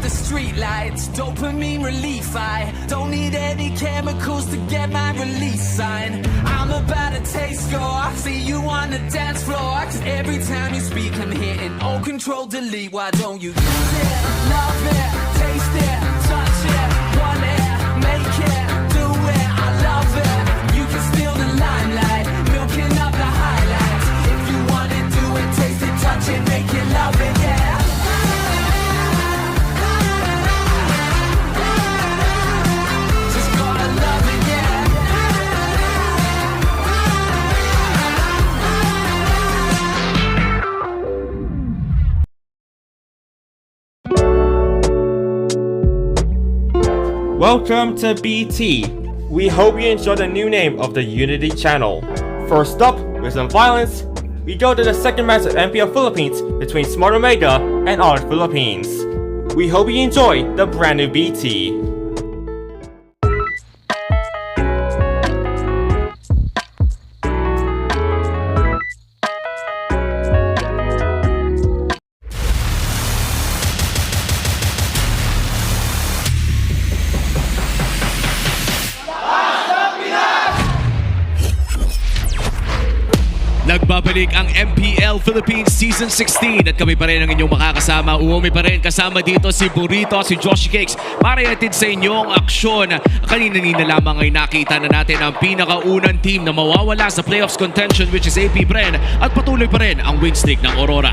the street lights, dopamine relief. I don't need any chemicals to get my release sign. I'm about to taste go. I see you on the dance floor. 'Cause every time you speak, I'm hitting all control delete. Why don't you use it, love it, taste it, touch it, want it, make it, do it. I love it. You can steal the limelight, milking up the highlights. If you want it, do it, taste it, touch it, make it, love it, yeah. Just gotta love it, yeah. Welcome to BT. We hope you enjoy the new name of the Unity channel. First up, with some violence, we go to the second match of MPL Philippines between Smart Omega and Art Philippines. We hope you enjoy the brand new BT. Nagbabalik ang MPL Philippines Season 16 at kami pa rin ang inyong makakasama. Uumi pa rin kasama dito si Burrito, si Joshi Cakes para ihatid sa inyo ang aksyon. Kanina-nina lamang ay nakita na natin ang pinakaunang team na mawawala sa playoffs contention which is AP Bren at patuloy pa rin ang win streak ng Aurora.